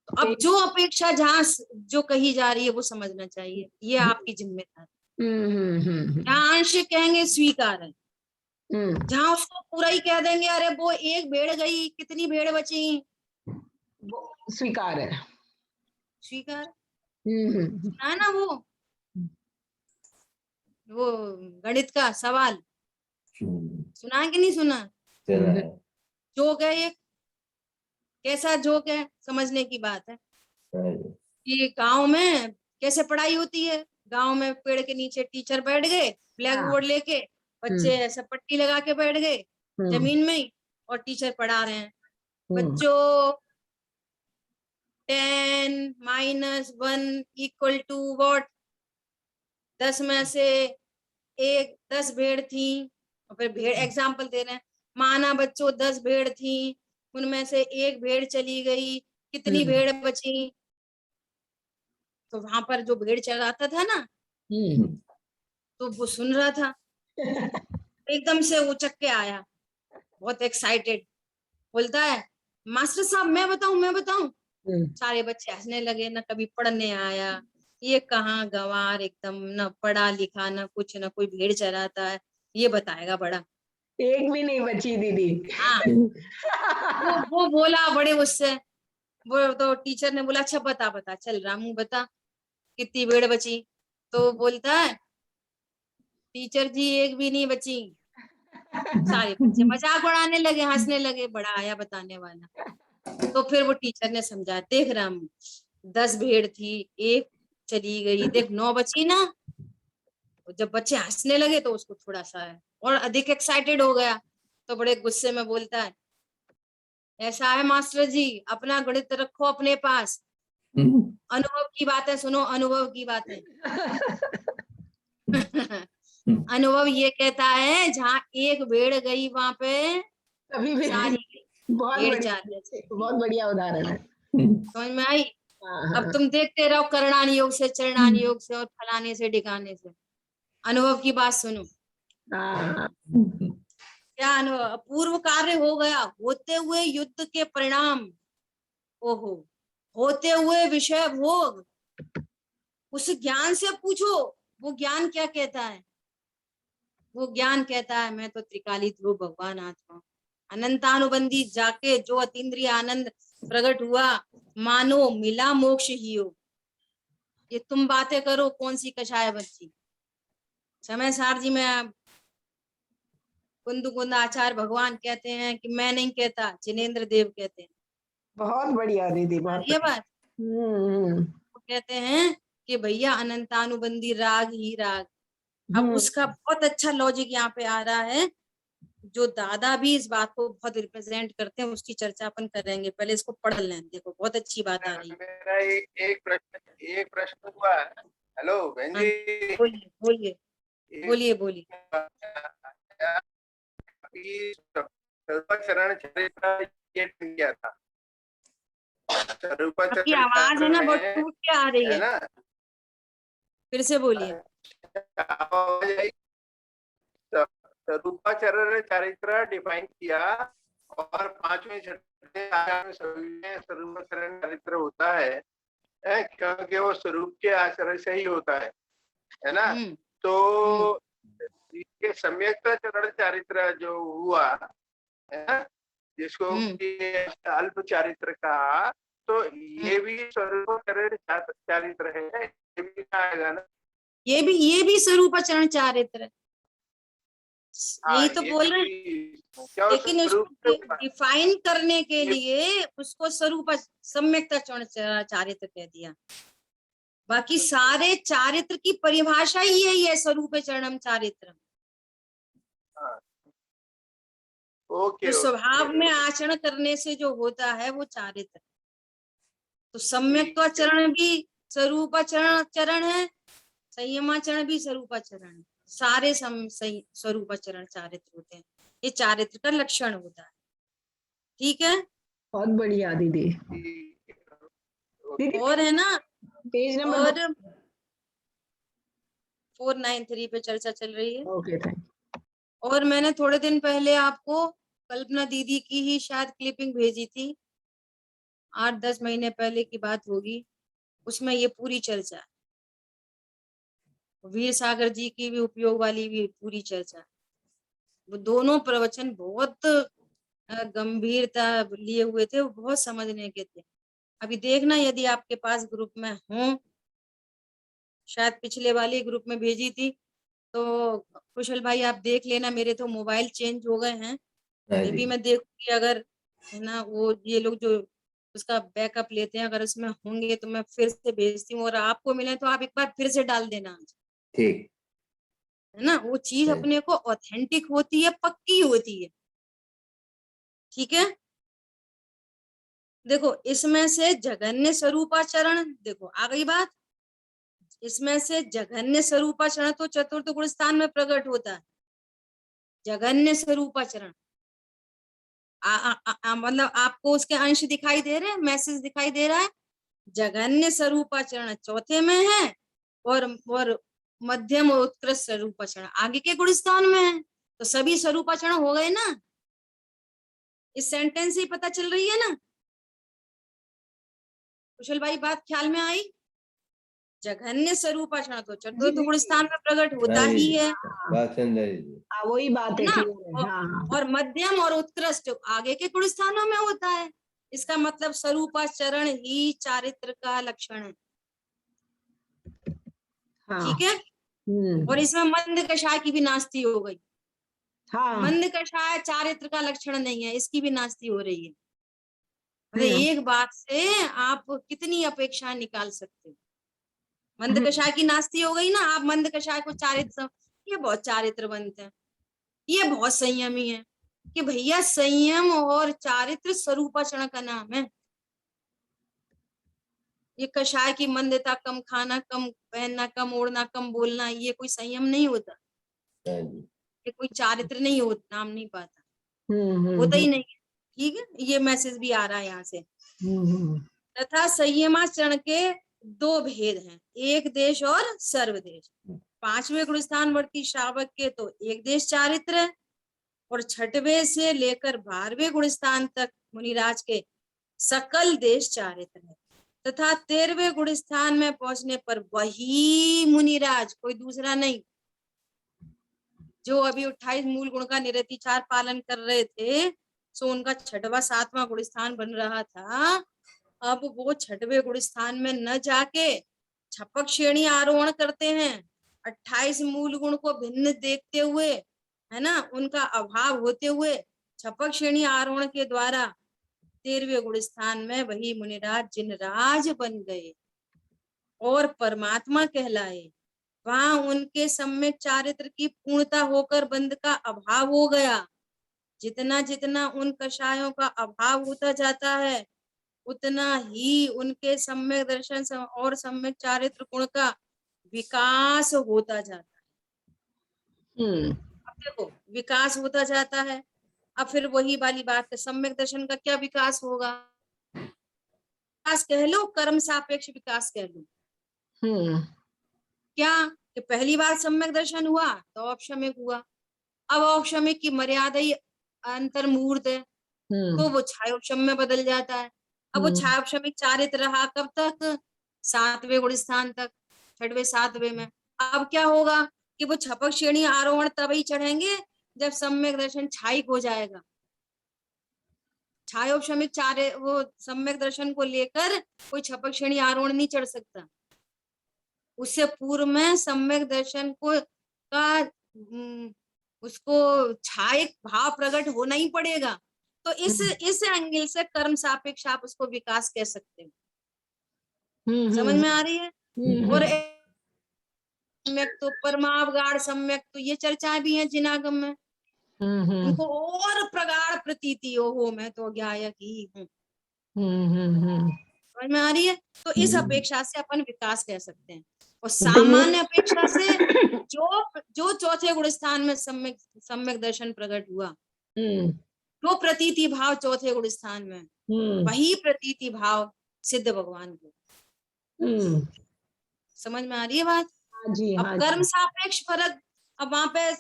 तो अब जो अपेक्षा जहाँ जो कही जा रही है वो समझना चाहिए, ये आपकी जिम्मेदारी। जहाँ आंशिक कहेंगे स्वीकार है, जहाँ उसको पूरा ही कह देंगे अरे वो एक भेड़ गई, कितनी भेड़ बची, वो स्वीकार है। स्वीकार सुना है ना वो गणित का सवाल, सुना है कि नहीं सुना? चला है। जोक है ये, कैसा जोक है समझने की बात है कि गांव में कैसे पढ़ाई होती है। गांव में पेड़ के नीचे टीचर बैठ गए, ब्लैक बोर्ड लेके, बच्चे ऐसा पट्टी लगा के बैठ गए जमीन में ही, और टीचर पढ़ा रहे हैं, बच्चों 10 - 1 = व्हाट, 10 में से 10 भेड़ थी, और फिर भेड़ एग्जाम्पल दे रहे हैं, माना बच्चों 10 भेड़ थी, उनमें से एक भेड़ चली गई, कितनी भेड़ बची। तो वहां पर जो भेड़ चराता था ना, तो वो सुन रहा था, एकदम से उचक के आया, बहुत एक्साइटेड, बोलता है मास्टर साहब मैं बताऊं। सारे बच्चे हंसने लगे, ना कभी पढ़ने आया, ये कहाँ गंवार, एकदम ना पढ़ा लिखा, ना कुछ, ना कोई भेड़ चराता है, ये बताएगा बड़ा। एक भी नहीं बची दीदी। हाँ वो बोला बड़े उससे, वो तो टीचर ने बोला अच्छा बता चल रामू बता कितनी भेड़ बची। तो बोलता है टीचर जी एक भी नहीं बची। सारे बच्चे मजाक उड़ाने लगे, हंसने लगे, बड़ा आया बताने वाला। तो फिर वो टीचर ने समझा, देख रामू 10 भेड़ थी, एक चली गई, देख 9 बची ना। जब बच्चे हंसने लगे तो उसको थोड़ा सा और अधिक एक्साइटेड हो गया, तो बड़े गुस्से में बोलता है ऐसा है मास्टर जी, अपना गणित रखो अपने पास, अनुभव की बातें सुनो, अनुभव की बातें। अनुभव ये कहता है जहाँ एक भेड़ गई वहां पे अभी भी सारी गई, भेड़ चाल जैसे। बहुत बढ़िया उदाहरण है। समझ में आई? अब तुम देखते रहो करणान योग से, चरणान योग से, और फलाने से ढिकाने से। अनुभव की बात सुनो, क्या अनुभव, पूर्व कार्य हो गया, होते हुए युद्ध के परिणाम, ओहो, होते हुए विषय भोग, उस ज्ञान से पूछो वो ज्ञान क्या कहता है। वो ज्ञान कहता है मैं तो त्रिकाली ध्रुव भगवान आत्मा, अनंतानुबंधी जाके जो अतीन्द्रिय आनंद प्रकट हुआ, मानो मिला मोक्ष ही हो। ये तुम बातें करो कौन सी कषाय बच्ची। समय सार जी में कुंद कुंद आचार्य भगवान कहते हैं कि मैं नहीं कहता, जिनेन्द्र देव कहते हैं। बहुत बढ़िया दीदी, बहुत ये बात वो कहते हैं कि भैया अनंतानुबंधी राग ही राग। अब उसका बहुत अच्छा लॉजिक यहाँ पे आ रहा है, जो दादा भी इस बात को बहुत रिप्रेजेंट करते हैं, उसकी चर्चा अपन करेंगे। पहले इसको पढ़ लें, देखो बहुत अच्छी बात आ रही है। मेरा एक प्रश्न हुआ। हेलो बहन जी, बोलिए। चरण चरित्र किया था, आपकी आवाज है ना बहुत टूट के आ रही है ना, फिर से बोलिए। स्वरूपाचरण चरित्र डिफाइन किया, और 5वें स्वरूपाचरण चरित्र होता है, क्योंकि वो स्वरूप के आचरण से ही होता है ना। तो ये सम्यक चरण चरित्र जो हुआ है ना, जिसको अल्प चारित्र कहा, तो ये भी स्वरूपाचरण चारित्र है, ये भी आएगा ना। ये भी स्वरूपाचरण चारित्र, यही तो बोल रहे हैं। लेकिन उसको डिफाइन करने के लिए उसको स्वरूप सम्यक्ता चारित्र कह दिया। बाकी सारे चारित्र की परिभाषा ही यही है, स्वरूप चरणम चारित्र। ओके तो स्वभाव में आचरण करने से जो होता है वो चारित्र। तो सम्यक्त्वाचरण भी स्वरूपाचरण है, संयमाचरण भी स्वरूपाचरण है। सारे स्वरूपाचरण चारित्र होते हैं, ये चारित्र का लक्षण होता है। ठीक है, बहुत बढ़िया दीदी। दीदी और है ना, पेज नंबर और 493 पे चर्चा चल रही है। Okay thank. और मैंने थोड़े दिन पहले आपको कल्पना दीदी की ही शायद क्लिपिंग भेजी थी, 8-10 महीने पहले की बात होगी, उसमें ये पूरी चर्चा, वीर सागर जी की भी उपयोग वाली भी पूरी चर्चा। वो दोनों प्रवचन बहुत गंभीरता लिए हुए थे, वो बहुत समझने के थे। अभी देखना यदि आपके पास ग्रुप में हो, शायद पिछले वाले ग्रुप में भेजी थी, तो कुशल भाई आप देख लेना। मेरे तो मोबाइल चेंज हो गए हैं, हाँ ये भी जी, मैं देखूंगी अगर है ना वो ये लोग जो उसका बैकअप लेते हैं, अगर उसमें होंगे तो मैं फिर से भेजती हूँ, और आपको मिले तो आप एक बार फिर से डाल देना, ठीक है ना। वो चीज है। अपने को ऑथेंटिक होती है, पक्की होती है। ठीक है, देखो इसमें से जघन्य स्वरूपाचरण, देखो आ गई बात, इसमें से जघन्य स्वरूपाचरण तो चतुर्थ गुण स्थान में प्रकट होता है। जघन्य स्वरूपाचरण मतलब आपको उसके अंश दिखाई दे रहे हैं, मैसेज दिखाई दे रहा है। जघन्य स्वरूपाचरण चौथे में है, और मध्यम और उत्कृष्ट स्वरूपाचरण आगे के गुण स्थान में है। तो सभी स्वरूपाचरण हो गए ना, इस सेंटेंस से ही पता चल रही है ना कुशल भाई, बात ख्याल में आई। जघन्य स्वरूपाचरण तो चतुर्थ गुण स्थान में प्रकट होता हाँ ही जी, है बात समझ रही। वही बात है ना। clear है, हाँ। और मध्यम और उत्कृष्ट आगे के गुण स्थानों में होता है। इसका मतलब स्वरूपाचरण ही चारित्र का लक्षण है। हाँ। ठीक है, और इसमें मंद कषाय की भी नास्ती हो गई। हाँ। मंद कषाय चारित्र का लक्षण नहीं है, इसकी भी नास्ती हो रही है। मतलब एक बात से आप कितनी अपेक्षा निकाल सकते हो। मंद कषाय की नास्ती हो गई ना, आप मंद कषाय को चारित्र, ये बहुत चारित्रवंत है, ये बहुत संयमी है, कि भैया संयम और चारित्र स्वरूपाचरण का नाम है। ये कषाय की मंदता, कम खाना, कम पहनना, कम ओढ़ना, कम बोलना, ये कोई संयम नहीं होता, हाँ जी, ये कोई चारित्र नहीं होता, नाम नहीं पाता, होता ही नहीं है। ठीक है, ये मैसेज भी आ रहा है यहाँ से। तथा संयमाचरण के दो भेद हैं, एक देश और सर्वदेश। 5वें गुण स्थान वर्ती श्रावक के तो एक देश चारित्र है, और 6वें से लेकर 12वें गुण स्थान तक मुनिराज के सकल देश चारित्र है। तथा 13वें गुण स्थान में पहुंचने पर वही मुनिराज, कोई दूसरा नहीं, जो अभी 28 मूल गुण का निरतिचार पालन कर रहे थे, सो उनका 6वां 7वां गुण स्थान बन रहा था। अब वो 6वें गुण स्थान में न जाके छपक श्रेणी आरोहण करते हैं, 28 मूल गुण को भिन्न देखते हुए, है ना, उनका अभाव होते हुए छपक श्रेणी आरोहण के द्वारा 13वें गुण स्थान में वही मुनिराज जिनराज बन गए और परमात्मा कहलाए। वहां उनके सम्यक चारित्र की पूर्णता होकर बंध का अभाव हो गया। जितना जितना उन कषायों का अभाव होता जाता है, उतना ही उनके सम्यक दर्शन और सम्यक चारित्र गुण का विकास होता जाता है। अब देखो विकास होता जाता है, अब फिर वही वाली बात है, सम्यक दर्शन का क्या विकास होगा, विकास कह लो, कर्म सापेक्ष विकास कह लो। क्या कि पहली बार सम्यक दर्शन हुआ तो औपशमिक हुआ, अब औपशमिक की मर्यादा ही अंतर्मूर्त है, तो वो छायोपशम में बदल जाता है। अब वो छायोपशमिक चारित्र रहा कब तक, 7वें गुण स्थान तक, 6वें 7वें में। अब क्या होगा कि वो छपक श्रेणी आरोहण तभी चढ़ेंगे जब सम्यक दर्शन छायिक हो जाएगा। छायोपशमिक चारे वो सम्यक दर्शन को लेकर कोई छपक श्रेणी आरोहण नहीं चढ़ सकता, उससे पूर्व में सम्यक दर्शन को का उसको छायक भाव प्रकट होना ही पड़ेगा। तो इस एंगल से कर्म सापेक्ष आप उसको विकास कह सकते हो। समझ में आ रही है। और सम्यक तो परमावगाढ़ सम्यक तो ये चर्चा भी है जिनागम में, उनको और प्रगाढ़ प्रतीति हो मैं तो ज्ञायक ही हूँ। समझ में आ रही है? तो इस अपेक्षा से अपन विकास कह सकते हैं। और सामान्य अपेक्षा से जो चौथे गुण स्थान में सम्यक दर्शन प्रकट हुआ, जो प्रतीति भाव चौथे गुण स्थान में, वही प्रतीति भाव सिद्ध भगवान को। समझ में आ रही है बात? अब कर्म सापेक्ष फर्क, अब वहां पे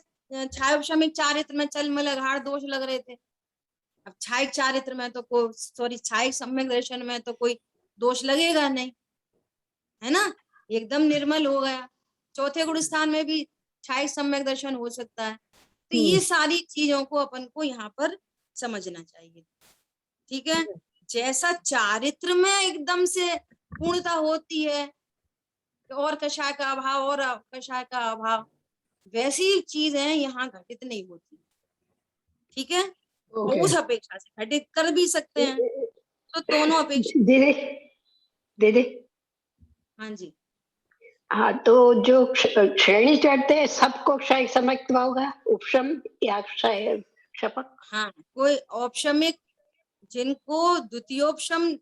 छायोपशमिक चारित्र में चलमल अघाड़ दोष लग रहे थे। अब छायिक चारित्र में तो छायिक सम्यक दर्शन में तो कोई दोष लगेगा नहीं, है ना, एकदम निर्मल हो गया। चौथे गुण स्थान में भी छायिक सम्यक दर्शन हो सकता है। तो ये सारी चीजों को अपन को यहाँ पर समझना चाहिए। ठीक है, जैसा चारित्र में एकदम से पूर्णता होती है और कषाय का अभाव और कषाय का अभाव, वैसी चीज है यहाँ घटित नहीं होती। ठीक है, और उस अपेक्षा से घटित कर भी सकते हैं। तो दोनों अपेक्षा। दीदी हाँ जी, हाँ, तो जो श्रेणी चढ़ते हैं सबको क्षय सम्यक्त होगा, उपशम या क्षय शपक? हाँ, कोई औपशमिक जिनको द्वितीयोपशम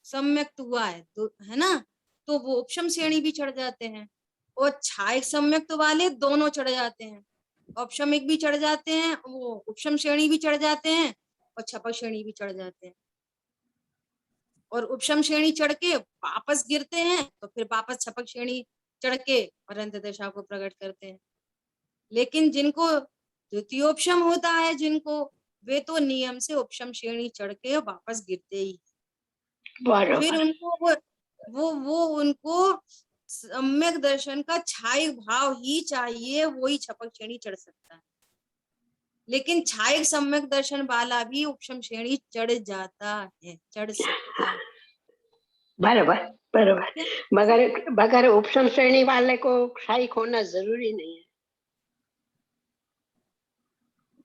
सम्यक्त हुआ है तो है ना, तो वो उपशम श्रेणी भी चढ़ जाते हैं। और छायिक सम्यक्त वाले दोनों चढ़ जाते हैं, औपशमिक भी चढ़ जाते हैं, वो उपशम श्रेणी भी चढ़ जाते हैं और छपक श्रेणी भी चढ़ जाते हैं। और उपशम श्रेणी चढ़ के वापस गिरते हैं तो फिर वापस छपक श्रेणी चढ़ के और अंत दशा को प्रकट करते हैं। लेकिन जिनको द्वितीयोपशम होता है, जिनको, वे तो नियम से उपशम श्रेणी चढ़ के वापस गिरते ही। फिर उनको वो उनको सम्यक दर्शन का छायिक भाव ही चाहिए, वो ही छपक श्रेणी चढ़ सकता है। लेकिन छायिक सम्यक दर्शन वाला भी उपशम श्रेणी चढ़ जाता है, चढ़ सकता है। बराबर बराबर, मगर उपशम श्रेणी वाले को क्षायिक होना जरूरी नहीं है।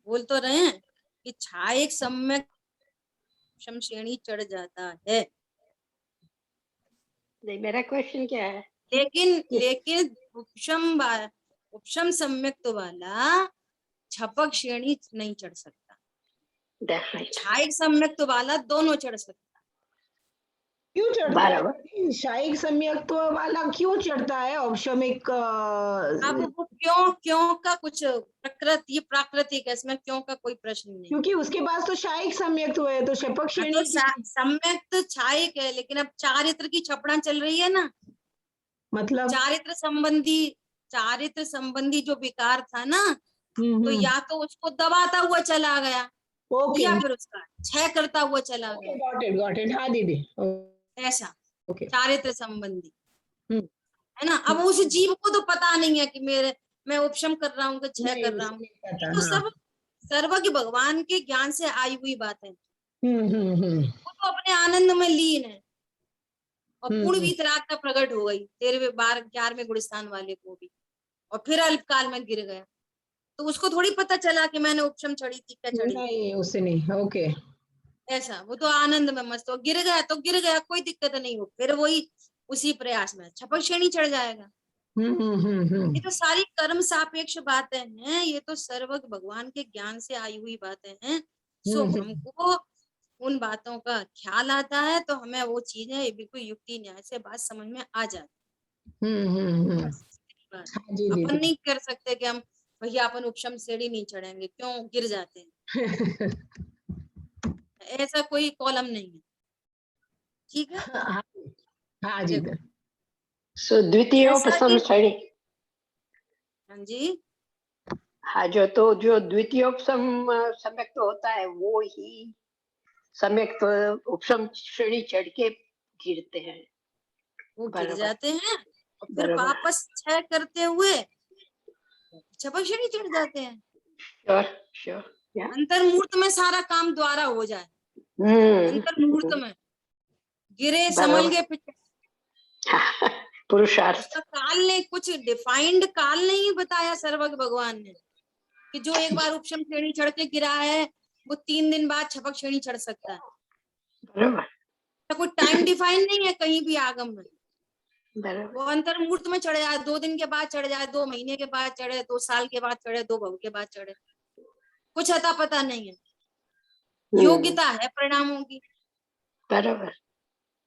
बोल तो रहे हैं कि छायिक सम्यक उपशम श्रेणी चढ़ जाता है। नहीं, मेरा क्वेश्चन क्या है, लेकिन उपशम सम्यक्त वाला छपक श्रेणी नहीं चढ़ सकता। छायिक सम्यक्त वाला दोनों चढ़ सकता। क्यों चढ़ता है? क्षायिक सम्यक्त वाला क्यों चढ़ता है? औपशमिक अब वो क्यों का कुछ ये प्राकृतिक है, इसमें क्यों का कोई प्रश्न नहीं, क्योंकि उसके पास तो क्षायिक सम्यक्त हुए, तो शपक श्रेणी तो सम्यक्त छायिक है, लेकिन अब चारित्र की छपड़ा चल रही है ना, मतलब चारित्र संबंधी जो विकार था ना, तो या तो उसको दबाता हुआ चला गया, या फिर उसका क्षय करता हुआ चला गया। Got it. हाँ दीदी, ऐसा चारित्र संबंधी है ना। अब उस जीव को तो पता नहीं है कि मैं उपशम कर रहा हूँ कि क्षय कर रहा हूँ, तो सब सर्वज्ञ भगवान के ज्ञान से आई हुई बात है। वो तो अपने आनंद में लीन है और पूर्ण वीतरागता प्रकट हो गई 13वें गुण स्थान वाले को भी, और फिर अल्पकाल में गिर गया। तो उसको थोड़ी पता चला कि मैंने उपशम चढ़ी थी क्या चढ़ी नहीं, उससे नहीं। ओके, ऐसा वो तो आनंद में मस्त हो, गिर गया तो गिर गया, कोई दिक्कत नहीं हो, फिर वही उसी प्रयास में छपक श्रेणी चढ़ जाएगा। ये तो सारी कर्म सापेक्ष बातें हैं, ये तो सर्वज्ञ भगवान के ज्ञान से आई हुई बातें हैं। सो हमको उन बातों का ख्याल आता है तो हमें वो चीजें बिल्कुल युक्ति न्याय से बात समझ में आ जाती। अपन नहीं कर सकते कि हम भैया अपन उपशम श्रेणी नहीं चढ़ेंगे, क्यों गिर जाते हैं ऐसा कोई कॉलम नहीं है। ठीक है, हाँ जी। सो द्वितीयोपशम श्रेणी, हाँ जी, हाँ, जो द्वितीयोपशम सम्यक्त होता है वो ही सम्यक्त उपशम श्रेणी चढ़ के गिरते हैं, वो गिर जाते हैं और फिर वापस क्षय करते हुए छपक श्रेणी चढ़ जाते हैं। श्योर अंतर्मूर्त में सारा काम द्वारा हो जाए, अंतर्मूर्त में गिरे संभल के पीछे पुरुषार्थ। काल ने कुछ डिफाइंड काल नहीं बताया सर्वज्ञ भगवान ने कि जो एक बार उपशम श्रेणी चढ़ के गिरा है वो 3 दिन बाद छपक श्रेणी चढ़ सकता है। तो कोई टाइम डिफाइन नहीं है कहीं भी आगम में। वो अंतर्मूर्त में चढ़ जाए, 2 दिन के बाद चढ़ जाए, 2 महीने के बाद चढ़े, 2 साल के बाद चढ़े, 2 भव के बाद चढ़े, कुछ अता पता नहीं है, योग्यता है परिणामों की। बराबर।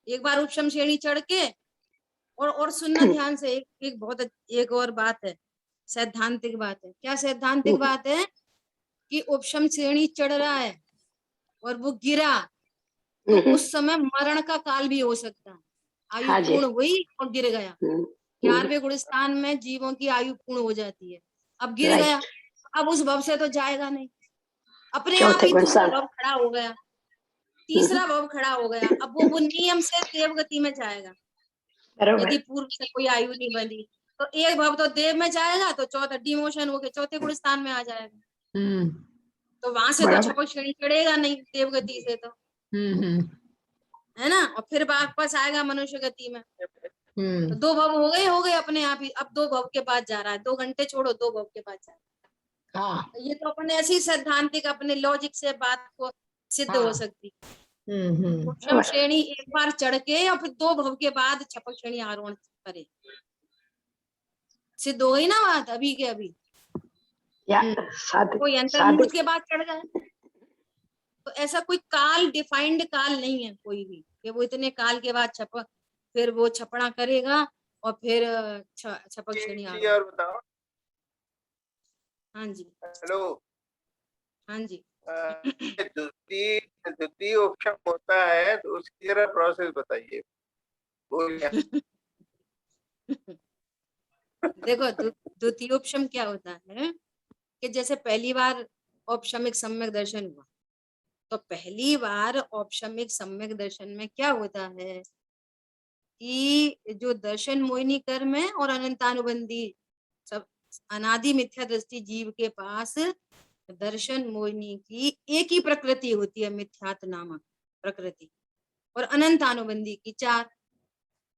एक बार उपशम श्रेणी चढ़ के और सुनना ध्यान से, एक बहुत एक और बात है, सैद्धांतिक बात है। क्या सैद्धांतिक बात है? कि उपशम श्रेणी चढ़ रहा है और वो गिरा तो उस समय मरण का काल भी हो सकता है। आयु हाँ जी। पूर्ण हुई और गिर गया। 11वें गुण स्थान में जीवों की आयु पूर्ण हो जाती है, अब गिर Right. गया, अब उस भव से तो जाएगा नहीं, अपने आप चौथे ही गुण दूसरा स्थान। भव खड़ा हो गया, तीसरा भव खड़ा हो गया। अब वो नियम से देव गति में जाएगा। बराबर। यदि पूर्व से कोई आयु नहीं बनी तो एक भव तो देव में जाएगा, तो चौथा डिमोशन होके चौथे गुण स्थान में आ जाएगा। तो वहां से तो बराबर। छपक श्रेणी चढ़ेगा नहीं देव गति से, तो है ना, और फिर वापस आएगा मनुष्य गति में। तो 2 भव हो गए अपने आप ही। अब 2 भव के बाद जा रहा है, 2 घंटे छोड़ो, 2 भव के बाद जा रहा है। हाँ। ये तो अपने ऐसी सैद्धांतिक अपने लॉजिक से बात को सिद्ध हो सकती। उपशम श्रेणी एक बार चढ़ के और फिर 2 भव के बाद छपक श्रेणी आरोहण करे, सिद्ध हो गई ना बात अभी के अभी। या कोई अंतर्मुहूर्त के बाद चढ़ गए, तो ऐसा कोई काल, डिफाइंड काल नहीं है कोई भी कि वो इतने काल के बाद फिर वो छपड़ा करेगा और फिर छपक श्रेणी आरोहण। और बताओ। हाँ जी। हेलो। हाँ जी। द्वितीय उपशम होता है तो उसकी जरा प्रोसेस बताइए। देखो, द्वितीय उपशम क्या होता है कि जैसे पहली बार औपशमिक सम्यक दर्शन हुआ, तो पहली बार औपशमिक सम्यक दर्शन में क्या होता है कि जो दर्शन मोहिनी कर्म है और अनंतानुबंधी सब अनादि मिथ्या दृष्टि जीव के पास दर्शन मोहिनी की एक ही प्रकृति होती है, मिथ्यात नामक प्रकृति, और अनंतानुबंधी की 4,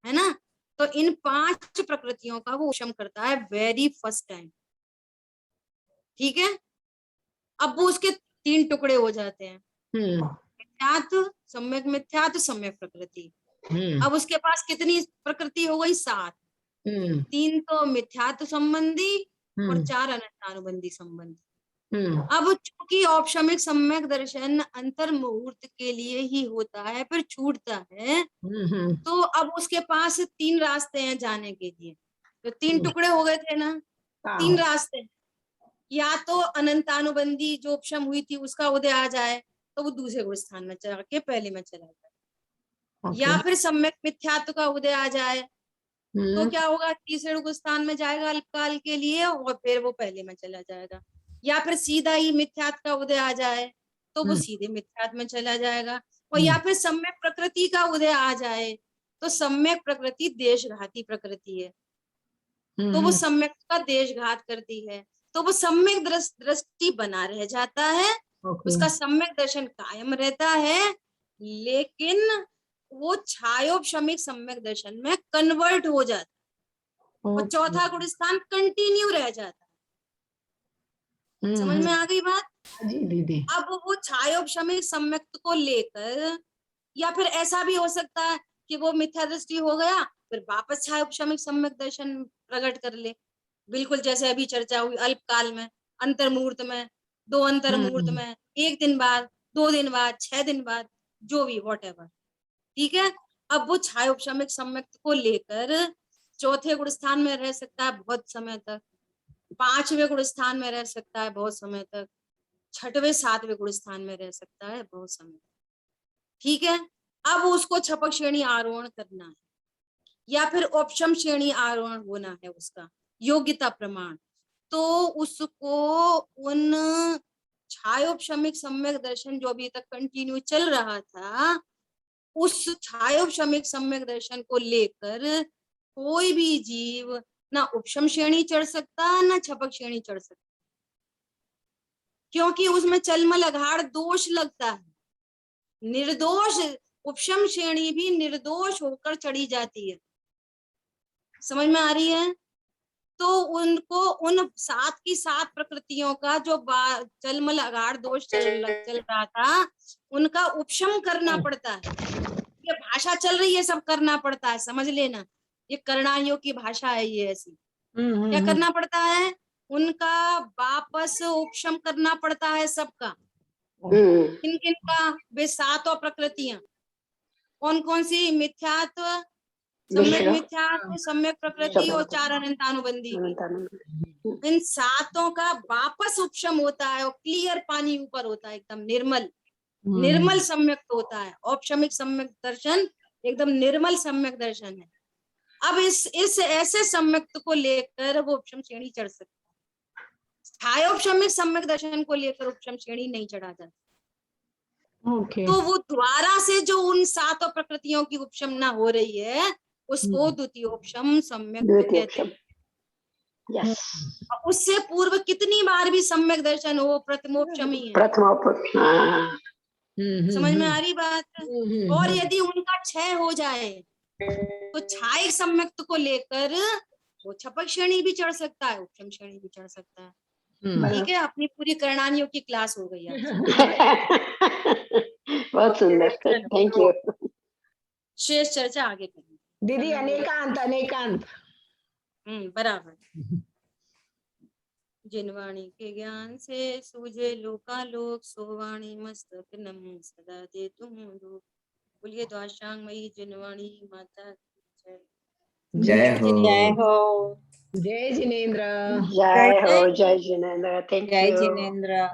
है ना। तो इन 5 प्रकृतियों का वो उपशम करता है वेरी फर्स्ट टाइम, ठीक है। अब वो उसके 3 टुकड़े हो जाते हैं, मिथ्यात, सम्यक मिथ्यात, सम्यक प्रकृति। अब उसके पास कितनी प्रकृति हो गई? 7। 3 तो मिथ्यात्व संबंधी और 4 अनंतानुबंधी संबंधी। अब चूंकि औपशमिक सम्यक दर्शन अंतर मुहूर्त के लिए ही होता है, फिर छूटता है, तो अब उसके पास 3 रास्ते हैं जाने के लिए। तो 3 टुकड़े हो गए थे ना, 3 रास्ते। या तो अनंतानुबंधी जो उपशम हुई थी उसका उदय आ जाए तो वो दूसरे गुण स्थान में चला के पहले में चला जाए, या फिर सम्यक मिथ्यात्व का उदय आ जाए तो क्या होगा, तीसरे गुण स्थान में जाएगा अल्पकाल के लिए और फिर वो पहले में चला जाएगा। या फिर सीधा ही मिथ्यात्व का उदय आ जाए तो वो सीधे मिथ्यात्व में चला जाएगा। और या फिर सम्यक प्रकृति का उदय आ जाए तो सम्यक प्रकृति देशघाती प्रकृति है, तो वो सम्यक का देशघात करती है, तो वो सम्यक दृष्टि बना रह जाता है, उसका सम्यक दर्शन कायम रहता है, लेकिन वो छायोपशमिक सम्यक दर्शन में कन्वर्ट हो जाता है और चौथा गुण स्थान कंटिन्यू रह जाता है। समझ में आ गई बात? जी दीदी। अब वो छायोपशमिक सम्यक को लेकर, या फिर ऐसा भी हो सकता है कि वो मिथ्या दृष्टि हो गया फिर वापस छायोपशमिक सम्यक दर्शन प्रकट कर ले, बिल्कुल जैसे अभी चर्चा हुई अल्पकाल में, अंतर मुहूर्त में, 2 अंतर मुहूर्त में, 1 दिन बाद, 2 दिन बाद, 6 दिन बाद, जो भी व्हाटएवर, ठीक है। अब वो छायोपशमिक सम्यक को लेकर चौथे गुण स्थान में रह सकता है बहुत समय तक, 5वें गुण स्थान में रह सकता है बहुत समय तक, 6वें 7वें गुण स्थान में रह सकता है बहुत समय तक, ठीक है। अब उसको छपक श्रेणी आरोहण करना है या फिर औपशम श्रेणी आरोहण होना है, उसका योग्यता प्रमाण, तो उसको उन छायोपशमिक सम्यक दर्शन जो अभी तक कंटिन्यू चल रहा था, उस छायोपशमिक सम्यक दर्शन को लेकर कोई भी जीव ना उपशम श्रेणी चढ़ सकता ना छपक श्रेणी चढ़ सकता, क्योंकि उसमें चलमल अघाड़ दोष लगता है। निर्दोष उपशम श्रेणी भी निर्दोष होकर चढ़ी जाती है, समझ में आ रही है? तो उनको उन 7 की 7 प्रकृतियों का जो चलमल अगाड़ दोष चल रहा था, उनका उपशम करना पड़ता है। ये भाषा चल रही है, सब करना पड़ता है, समझ लेना, ये करणाइयों की भाषा है ये ऐसी। क्या करना पड़ता है? उनका वापस उपशम करना पड़ता है सबका। किन किन का? वे सातों प्रकृतियां। कौन कौन सी? मिथ्यात्व, सम्यक मिथ्यात्व, सम्यक प्रकृति और चार अनंतानुबंधी। इन सातों का वापस उपशम होता है और क्लियर पानी ऊपर होता है, एकदम निर्मल, निर्मल सम्यक होता है। औपशमिक सम्यक दर्शन एकदम निर्मल सम्यक दर्शन है। अब इस ऐसे सम्यक को लेकर वो उपशम श्रेणी चढ़ सकता है। स्थायोपशमिक सम्यक दर्शन को लेकर उपशम श्रेणी नहीं चढ़ा जाता। तो वो द्वारा से जो उन सातों प्रकृतियों की उपशम ना हो रही है उसको द्वितीयोपशम सम्यक कहते हैं। उससे पूर्व कितनी बार भी सम्यक दर्शन हो, प्रथमोपशम ही है। समझ में आ रही बात? और यदि उनका क्षय हो जाए तो छायिक सम्यक्त को लेकर वो छपक श्रेणी भी चढ़ सकता है, उपशम श्रेणी भी चढ़ सकता है। ठीक है, अपनी पूरी करणानियों की क्लास हो गई आज। बहुत सुंदर, थैंक यू। शेष चर्चा आगे करेंगे दीदी। अनेकांत, अनेकांत बराबर। जिनवाणी के ज्ञान से सूझे लोकालोक, सोवाणी मस्तक नम सदा दे तुम रूप। बोलिए द्वादशांगमयी जिनवाणी माता की जय। जय हो। जय हो। जय जिनेन्द्र। जय हो, जय जिनेन्द्र, थैंक जय यू। जिनेन्द्र।